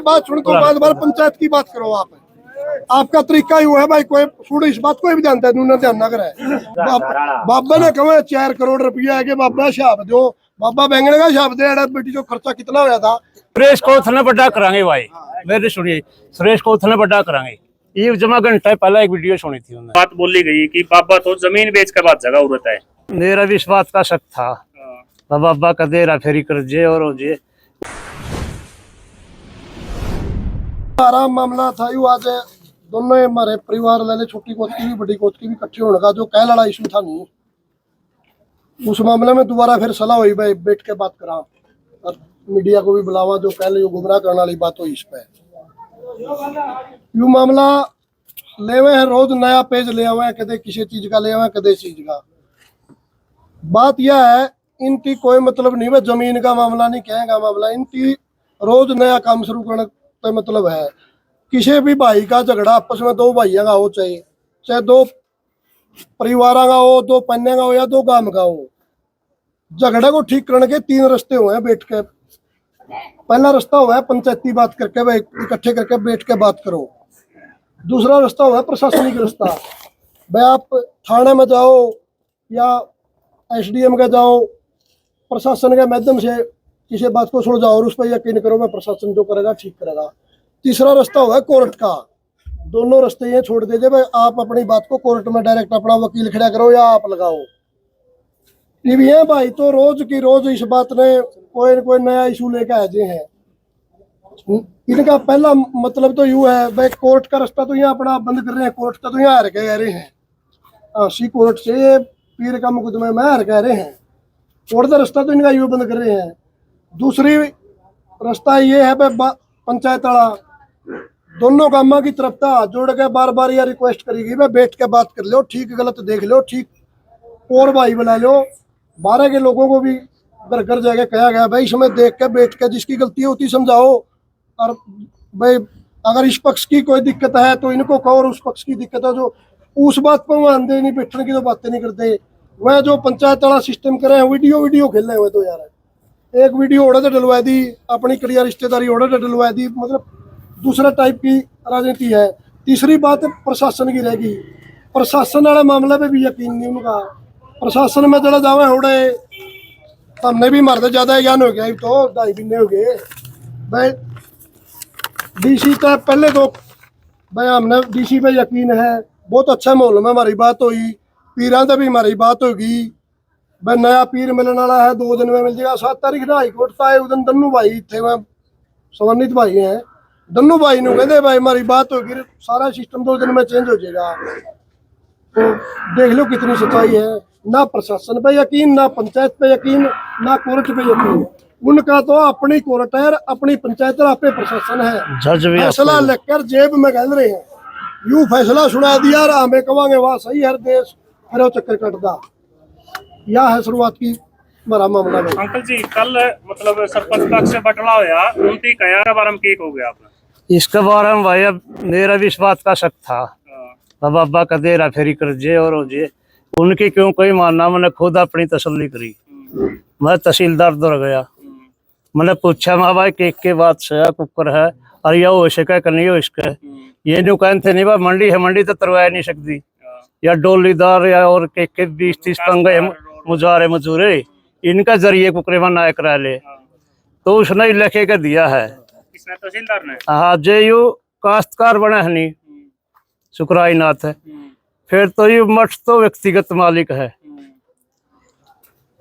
बात सुन तो बाद बार पंचायत की बात करो आप। आपका तरीका यूं है भाई, कोई छोड़ो इस बात को भी जानता है, नूना ध्यान ना करे। बाबा ने कहा 4 करोड़ रुपया है कि बाबा शाप दो, बाबा बैंगन का शाप दे, बेटी जो खर्चा कितना होया था। सुरेश को उथने बड़ा करांगे भाई, मेरे सुनिए, सुरेश को उथने बड़ा करांगे। ये जमा घंटा पहले एक वीडियो सुनी थी उन्होंने, बात बोली गई कि बाबा तो जमीन बेच के बाद जगह उड़ता है। मेरा भी इस बात का शक था। बाबा का देरा फेरी कर जे और हो जे। आराम मामला था यू, आज दोनों हमारे परिवार वाले, छोटी कोच की भी बड़ी कोच की भी इकट्ठे होने का जो कह लड़ा इशू था नहीं, उस मामले में दोबारा फिर सलाह हुई भाई बैठ के बात करा और मीडिया को भी बुलावा, जो कह ले गुमराह करने वाली बात हुई इस पे। यू मामला ले हुए हैं, रोज नया पेज ले हुए हैं, कदे किसी चीज का ले हुए हैं, कदे चीज का। बात यह है इनकी कोई मतलब नहीं है, जमीन का मामला नहीं कहेगा मामला, इनकी रोज नया काम शुरू करने का मतलब है। किसी भी भाई का झगड़ा आपस में दो भाइयों का हो, चाहे दो परिवार का हो, दो पन्ने का हो या दो गांव का हो, झगड़े को ठीक करने के 3 रास्ते हुए हैं बैठ के। पहला रास्ता हुआ है पंचायती बात करके, भाई इकट्ठे करके बैठ के बात करो। दूसरा रास्ता हुआ है प्रशासनिक रास्ता, भाई आप थाने में जाओ या SDM के जाओ, प्रशासन के माध्यम से किसी बात को सुलझाओ और उस पर यकीन करो, मैं प्रशासन जो करेगा ठीक करेगा। तीसरा रास्ता हुआ है कोर्ट का। दोनों रास्ते ये छोड़ दीजिए भाई, आप अपनी बात को कोर्ट में डायरेक्ट अपना वकील खड़ा करो या आप लगाओ। ये भाई तो रोज की रोज इस बात ने कोई न कोई नया इशू लेके आ जाए हैं। इनका पहला मतलब तो यूं है भाई, कोर्ट का रास्ता तो यहाँ अपना बंद कर रहे हैं, कोर्ट का तो यहाँ हार के कह रहे हैं, सी कोर्ट से पीर का मुकदमे में हार कह रहे हैं, कोर्ट का रास्ता तो इनका यूं बंद कर रहे हैं। दूसरी रास्ता ये है भाई पंचायत वाला दोनों कामों की तरफ था जोड़ के बार बार यह रिक्वेस्ट करेगी भाई बैठ के बात कर लो, ठीक गलत देख लो, ठीक और भाई बुला लो। 12 के लोगों को भी घर घर जाके कहा गया भाई इसमें देख के बैठ के जिसकी गलती होती समझाओ, और भाई अगर इस पक्ष की कोई दिक्कत है तो इनको कहो, और उस पक्ष की दिक्कत है जो उस बात पर वह आंदे नहीं, बैठने की तो बातें नहीं करते। वह जो पंचायत वाला सिस्टम करे हैं, वीडियो खेल रहे हुए तो यार, एक वीडियो ओढ़े तो डलवा दी, अपनी कड़िया रिश्तेदारी ओढ़े तो डलवा दी, मतलब दूसरा टाइप की राजनीति है। तीसरी बात प्रशासन की रहेगी, प्रशासन वाले मामले पे भी यकीन नहीं उनका। प्रशासन में चला जावे होड़े, हमने भी मरते ज्यादा ज्ञान हो गया, तो 2.5 महीने हो गए भाई। DC का पहले तो भाई हमने DC पे यकीन है, बहुत अच्छा माहौल में हमारी बात हुई, पीरां से भी हमारी बात होगी भाई, नया पीर मिलने वाला है, 2 दिन में मिल जाएगा। 7 तारीख ना हाईकोर्ट का है, उस दिन दन्नू भाई थे, वह समन्वित भाई हैं, दन्नू भाई ने कहते भाई हमारी बात होगी, सारा सिस्टम 2 दिन में चेंज हो जाएगा। तो देख लो कितनी सच्चाई है, ना प्रशासन पे यकीन, ना पंचायत पे यकीन, ना कोर्ट पे यकीन। उनका तो अपनी कोर्ट है, अपनी पंचायत और अपने प्रशासन है, फैसला लेकर जेब में गल रहे हैं। यूं फैसला सुना दिया और हमें कहेंगे वाह सही हर देश हर चक्कर कटदा। यह है शुरुआत की हमारा मामला में। अंकल जी कल मतलब सरपंच पक्ष से बटला होया, उनकी कया बारे में हो गया आपने? इसके बारे में भाई मेरा भी इस बात का शक था। बाबा का देरा फेरी कर जे और हो जे, उनकी क्यों कोई मानना, मैंने खुद अपनी तसल्ली करी। मैं तहसीलदार दौड़ गया, मैंने पूछा मैं भाई के बात से कुकर है और यह हो सके कि नहीं हो इसके, ये न्यू कहते नहीं भाई मंडी है, मंडी तो तरवा नहीं सकती, या डोलीदार या और के 20-30 पंगे मुजारे मजूरे इनका जरिए कुकरे में नायक करा ले, तो उसने लिखे के दिया है तहसीलदार ने। हाँ जे यू काश्तकार बना है नहीं सुकराई नाथ है, फिर तो ये मठ तो व्यक्तिगत मालिक है,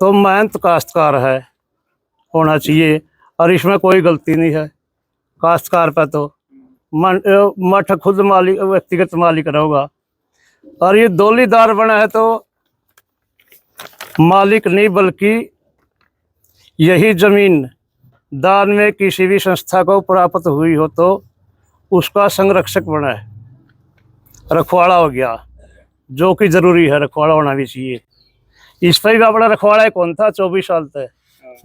तो मेहनत काश्तकार है होना चाहिए, और इसमें कोई गलती नहीं है काश्तकार पे, तो मठ खुद मालिक व्यक्तिगत मालिक रहेगा। और ये डोलीदार बना है तो मालिक नहीं बल्कि यही जमीन दान में किसी भी संस्था को प्राप्त हुई हो तो उसका संरक्षक बना है, रखवाड़ा हो गया, जो कि जरूरी है, रखवाड़ा होना भी चाहिए। इस पर भी अपना रखवाड़ा कौन था 24 साल तक,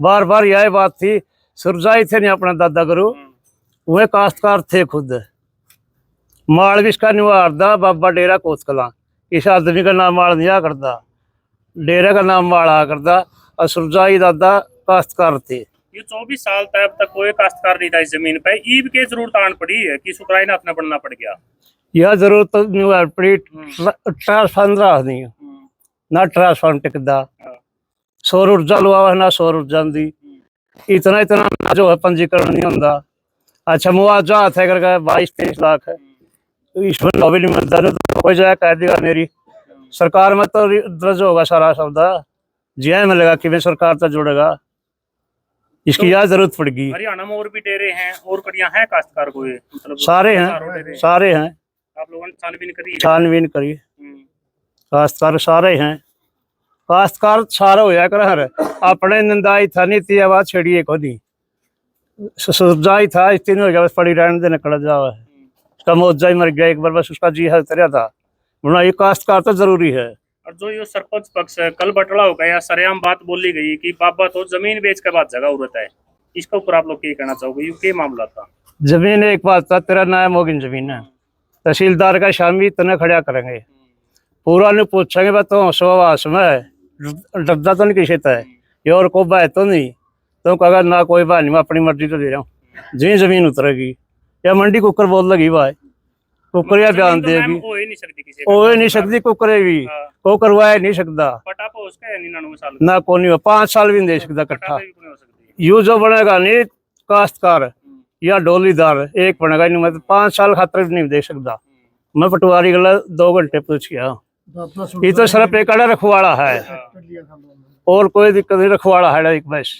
बार बार यह बात थी, सुरजाई थे नहीं अपना दादा गुरु, वह काश्तकार थे खुद, माल भी इसका निवारदा बाबा डेरा कोतकला, इस आदमी का नाम माल नहीं करता, डेरे का नाम माल आ करता, और सुरजाई दादा काश्तकार थे। ये 24 साल तक कोई काश्तकार नहीं था इस जमीन पे, ईब के जरूरत आन पड़ी है कि सुकराई ना अपना बनना पड़ गया। यह जरूरत तो नहीं हुआ, पड़ी ट्रांसफार्मर नहीं ना, ट्रांसफार्मर टिकदा, सौर ऊर्जा लुआ ना सौर ऊर्जा दी, इतना इतना जो है पंजीकरण नहीं होता। अच्छा मुआवजा है करके 22-23 लाख है, इसमें भी नहीं मिलता, तो कोई जाए कह देगा मेरी सरकार में तो दर्ज होगा सारा शब्द, जिया मिलेगा कि मैं सरकार तो जुड़ेगा, इसकी यह जरूरत पड़ेगी। हरियाणा में और भी डेरे हैं और कड़ियां हैं काश्तकार को, मतलब सारे हैं, सारे हैं, आप लोगों ने छानबीन करी? छानबीन करी, काश्तकार सारे हैं, काश्तकार सारा होया कर हर अपने निंदाई था नीति आवाज छेड़िए को दी सुजाई था, इस तीन हो गया बस पड़ी रहने देने निकल जावा है, उसका मौजा ही मर गया एक बार, बस उसका जी है उतरिया था, वरना ये काश्तकार तो जरूरी है। और जो ये सरपंच पक्ष है, कल बटला हो गया, सरेआम बात बोली गई कि बाबा तो जमीन बेच के बाद जगह उड़ता है, इसके ऊपर आप लोग क्या कहना चाहोगे? ये क्या मामला था? जमीन एक बात था, तेरा नाम होगी जमीन है, तहसीलदार का शामी तने खड़ा करेंगे, पूरा नहीं पूछेंगे बस तो सुवास में डरदा तो नहीं किसी है ये और को बात तो नहीं, तो कहा ना कोई बात नहीं, मैं अपनी मर्जी तो दे रहा हूँ, जी जमीन उतरेगी या मंडी कुकर बोल लगी भाई, कुकर या बयान देगी, हो ही नहीं सकती किसी हो ही नहीं सकती, कुकरे भी को करवाया नहीं सकता, पटा पे उसका 99 साल ना को नहीं हो 5 साल भी नहीं दे सकता कट्ठा, यू जो बनेगा नहीं काश्तकार या डोलीदार एक बनेगा नहीं, मैं 5 साल खातर भी नहीं दे सकता। मैं पटवारी गला 2 घंटे पूछ गया, ये तो सिर्फ एक रखवाड़ा है और कोई दिक्कत नहीं, रखवाड़ा है एक बस,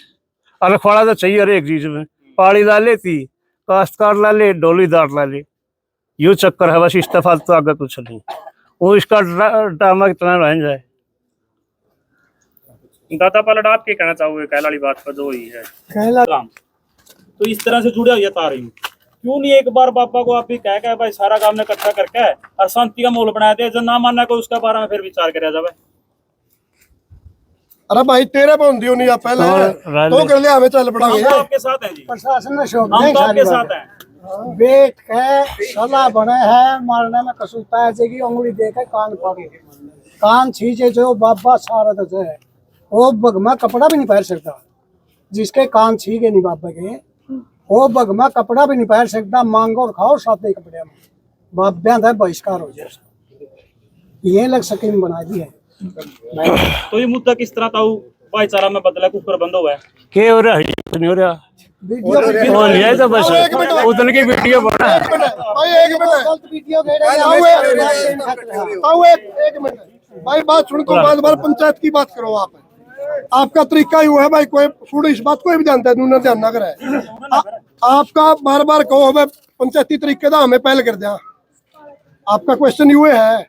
और रखवाड़ा तो चाहिए हर एक चीज में, पाड़ी ला लेती काश्तकार ला ले डोलीदार ला ले, यू चक्कर है बस, इस्तेफा तो आगे कुछ नहीं, वो इसका ड्रामा कितना रह जाए। दादा पलट आप क्या कहना चाहोगे कहला वाली बात पर जो हुई है? काम तो इस तरह से जुड़े हुए तार ही क्यों नहीं एक बार बाबा को आप भी कह भाई सारा काम ने इकट्ठा करके और शांति का माहौल बनाया दे, जब ना मानना कोई उसके बारे में फिर विचार करा जाए। अरे भाई तेरे बंदी नहीं आप पहले तो कर लिया, हमें चल पड़ांगे, हम तो आपके साथ हैं जी, प्रशासन ने शोक हम तो आपके साथ हैं। बैठ के सलाह बने है, मारने में कसूर पाया जाएगी, उंगली दे के कान फाड़ो, कान छींचे जो बाबा सारा तो है, वो बगमा कपड़ा भी नहीं पहन सकता, जिसके कान छीके नहीं बाबा के वो बगमा कपड़ा भी नहीं पहन सकता, मांगो और खाओ साथ कपड़े में, बाब्या था बहिष्कार हो जाए, ये लग स्कीम बना दी है। तो ये मुद्दा किस तरह था भाईचारा में बदला, कुकर बंद हुआ है क्या हो रहा है? कुछ नहीं हो रहा, वीडियो और ये तो बस उतने की वीडियो बना है, भाई एक मिनट गलत वीडियो दे रहे एक मिनट भाई, बात सुन तो बार पंचायत की बात करो आप, आपका तरीका ही है भाई, कोई छोड़ इस बात कोई भी जानता है, दूसरा ध्यान ना करे, आपका बार बार कहो भाई पंचायती तरीके का हमें पहल कर दिया, आपका क्वेश्चन ये है,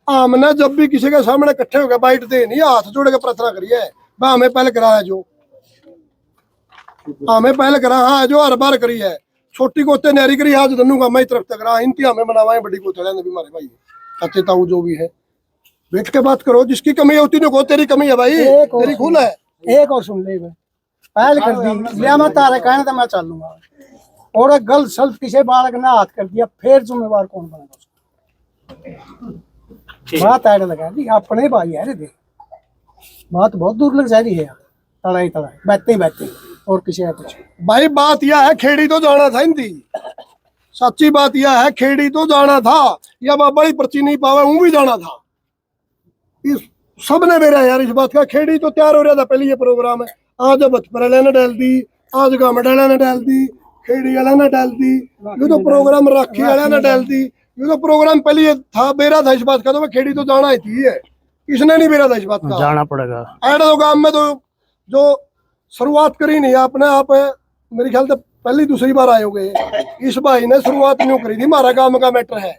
हमने जब भी किसी के सामने इकट्ठे हो गए बाइट दे नहीं, हाथ जोड़ के प्रार्थना करिए भाई हमें पहल करा है, जो हमें पहल करा हाँ जो हर बार करी है, छोटी कोते नारी करी आज धनु का मैं तरफ तक रहा इनती हमें बनावा है, बड़ी कोते भी मारे भाई अच्छे ताऊ जो भी है, बैठ के बात करो, जिसकी कमी होती है तेरी कमी है भाई, तेरी खून है। एक और सुन ले पहल कर दी लिया, मैं तारे कहने तो मैं चलूंगा, और गलत सल्त किसी बालक ने हाथ कर दिया, फिर जिम्मेवार कौन बनेगा? बात ऐड लगा दी अपने भाई है रे, बात बहुत दूर लग जा रही है, तड़ाई बैठते और किसी का कुछ भाई बात यह है, खेड़ी तो जाना था इनकी, सच्ची बात यह है, खेड़ी तो जाना था, या बड़ी पर्ची नहीं पावे हूँ भी जाना था, इस सब ने मेरा यार इस बात का, खेड़ी तो तैयार हो रहा था पहले ये प्रोग्राम है, आज बचपन ने डाल दी, आज गामडा ने डाल दी, खेड़ी वाला ने डाल दी, ये तो प्रोग्राम राखी वाला ने डाल दी, ये तो प्रोग्राम पहले ये था, बेरा था इस बात का, तो खेड़ी तो जाना ही थी है, इसने नहीं बेरा था इस बात का, जाना पड़ेगा। ऐड तो काम में तो जो शुरुआत करी नहीं आपने, आप मेरे ख्याल से पहली दूसरी बार आए होगे, इस भाई ने शुरुआत नहीं करी थी, हमारा काम का मैटर है,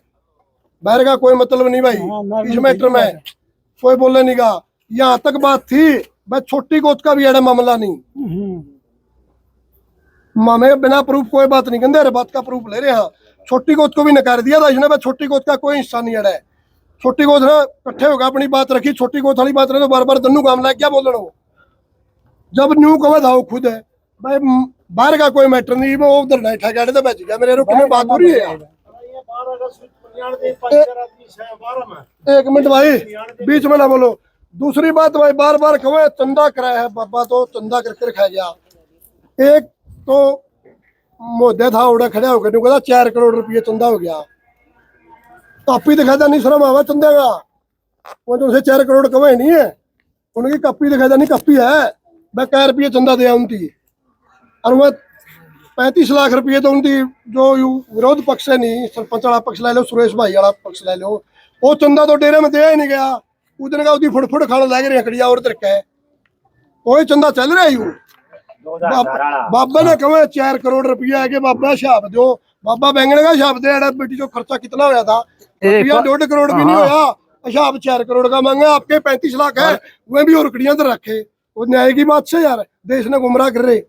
बाहर का कोई मतलब नहीं भाई, इस मैटर में कोई बोले नहीं का, यहाँ तक बात थी भाई, छोटी गोद का भी अड़ा मामला नहीं, हमें बिना प्रूफ कोई बात नहीं कहते, बात का प्रूफ ले रहे हैं, छोटी गोद को भी नकार दिया था इसने, छोटी गोद का कोई हिस्सा नहीं अड़ा है, छोटी गोद ना इकट्ठे होगा अपनी बात रखी, छोटी गोद वाली बात रहे तो बार बार दन्नू काम लाए क्या बोल रहे, जब न्यू कमा था वो खुद है भाई, बाहर का कोई मैटर नहीं, वो उधर नहीं ठगा तो बच गया, मेरे रुकने बात हो रही है यार, एक मिनट भाई बीच में ना बोलो, दूसरी बात भाई बार बार कहो चंदा कराया है बाबा, तो चंदा करके रखा गया, एक तो मोदे था उड़ा खड़ा होकर कहता 4 करोड़ रुपये चंदा हो गया। कापी दिखाता नहीं शर्म आवा चंदे का, वो तो उसे 4 करोड़ कमाए नहीं है, उनकी कापी दिखाता नहीं, कापी है मैं क्या रुपये चंदा दिया उनकी। और वह 35 लाख रुपये तो उनकी जो विरोध पक्ष है नहीं, सरपंच वाला पक्ष ले लो, सुरेश भाई वाला पक्ष ले लो, वो चंदा तो डेरे में दिया ही नहीं गया। उधर का उसकी फुट खाने लग रही हकड़िया और तरक है, कोई चंदा चल रहा है। बाबा ने कहा 4 करोड़ रुपया है कि बाबा छाप दो, बाबा बैंगन का छाप दे, बेटी जो खर्चा कितना होया था, 1.5 करोड़ भी नहीं होया, छाप 4 करोड़ का मांगे, आपके 35 लाख है, वह भी और रुकड़ियां तो रखे। वो न्याय की बात से यार देश ने गुमराह कर रहे।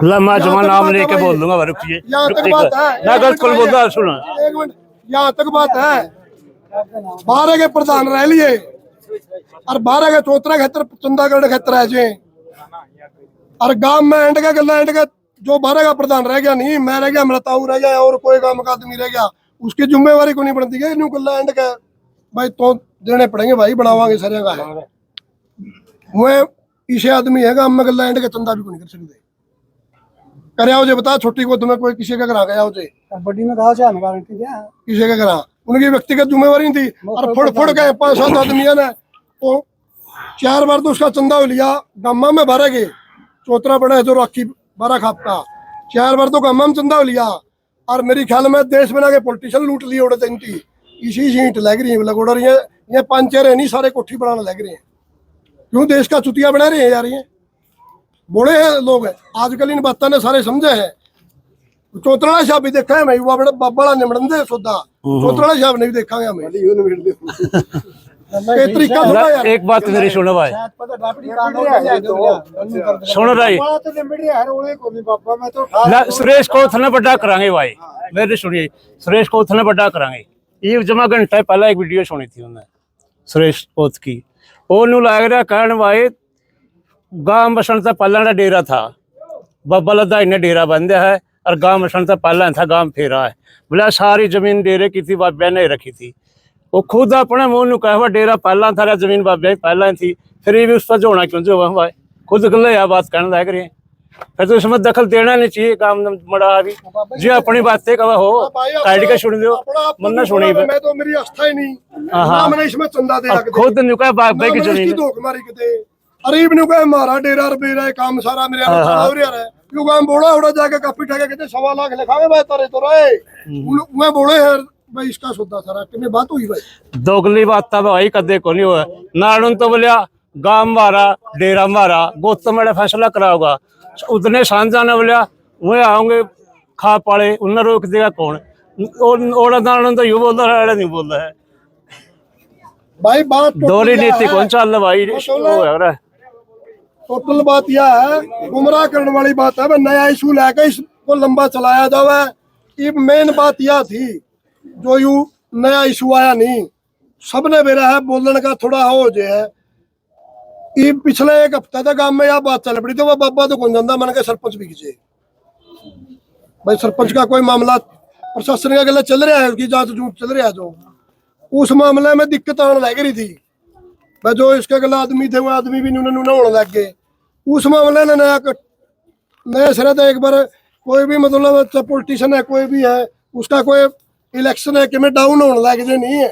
लम्हा जमा नाम लेके बोल दूंगा, रुकिए, यहाँ तक बात है, ना गलत कोई बोलता है, सुनो 1 मिनट, यहाँ तक बात है। 12 के प्रधान रह लिए और 12 के चौतरा खेतर चंदागढ़ खेतर है जी, और गांव में एंड का गला एंड का जो 12 का प्रधान रह गया नहीं, मैं रह गया, मेरा ताऊ रह गया और कोई गांव का आदमी रह गया, उसकी जिम्मेवारी को नहीं बनती है। न्यू गला एंड का भाई तो देने पड़ेंगे भाई, बढ़ावांगे सारे का है वो इसे आदमी है गांव में गला एंड का चंदा भी को नहीं कर सकते। करे आओ जे बता, छोटी को तुम्हें कोई किसी का करा गया हो जे बड़ी में कहा जाए गारंटी क्या किसी का करा, उनकी व्यक्तिगत जिम्मेवारी थी। और फुड़ के 5-7 आदमियों ने तो 4 बार तो उसका चंदा लिया, गम्मा में 12 के चौतरा बड़ा है जो राखी 12 खाप का, 4 बार तो गम्मा में चंदा लिया। और मेरे ख्याल में देश बना के पॉलिटिशियन लूट लिए उड़े इनकी, इसी सीट लग रही है लगोड़ रही है, ये 5 नहीं सारे कोठी बनाने लग रहे हैं। क्यों देश का चुतिया बना रहे हैं यार, ये बड़े हैं लोग आजकल, इन बातों ने सारे समझे हैं। चौतरा साहब भी देखा है मैं, वो बड़ा बाबा निमड़न दे सौदा, चौतरा साहब ने भी देखा है हमें। ये तरीका थोड़ा यार। एक बात मेरी सुनो भाई, सुनो भाई, सुरेश को थने बड़ा करांगे भाई, मेरे सुनिए, सुरेश को थने बड़ा करांगे। ये जमा घंटा पहला एक वीडियो सुनी थी उन्हें सुरेश कोत की, ओनू लग रहा कहन भाई गांव बसन से पहला डेरा था, बाबा लदा इन्हें डेरा बंदा है, और गांव बसन से पहला था गांव फेरा है, बोला सारी जमीन डेरे की थी, बाबा ने रखी थी। वो खुद अपने मुंह कहा डेरा पहला था, जमीन बाबा पहला थी, फिर ये भी उस पर जोड़ना क्यों जो हुआ भाई, खुद गले यह बात कहने लग रही है। फिर तो इसमें दखल देना नहीं चाहिए, काम मड़ा भी जी अपनी बातें कहा हो काट के सुन दो, मन्ना सुनी मैं तो मेरी आस्था ही नहीं, ना मैंने इसमें चंदा दे रखा, खुद नुका बाबा की जमीन धोखमारी के अरीब नु कहे मारा डेरा बेरा है, काम सारा मेरे हो रहा है। क्यों काम बोड़ा उड़ा जाके कापी ठगे कहते 1.25 लाख लिखावे भाई तारे तो रहे मैं बोले है भाई, इसका सौदा सारा कितनी बात हुई भाई, दोगली बात भाई कदे को नहीं हुआ। नाड़न तो बोलिया गांव मारा डेरा मारा, गोत मेरा फैसला कराओगा, उतने सांझा ने बोलिया वो आओगे खा पाले, उन्हें रोक देगा कौन, ओड़ा नाड़न तो यू बोलता है नहीं बोलता है भाई। बात दोहरी नीति कौन चल रहा भाई, टोटल बात यह है, गुमराह करने वाली बात है। नया इशू लेकर इसको लंबा चलाया जावे, ये मेन बात यह थी। जो यू नया इशू आया नहीं, सबने मेरा है बोलने का थोड़ा हो जे है। ये पिछले 1 हफ्ते तक गांव में यह बात चल पड़ी, तो वह बाबा तो कौन जानता, मन के सरपंच भी कीजिए भाई, सरपंच का कोई मामला प्रशासन का गला चल रहा है, उसकी जांच चल रहा है, जो उस मामले में दिक्कत आने लग रही थी भाई, जो इसके गला आदमी थे वो आदमी भी नूने होने लग गए। उस मामले ने नया सिरा था। एक बार कोई भी मतलब पॉलिटिशियन है, कोई भी है, उसका कोई इलेक्शन है कि मैं डाउन होने लग जाए नहीं है,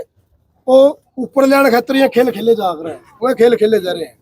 वो ऊपर लेने खातर खेल खेले जा रहे हैं, वो खेल खेले जा रहे हैं।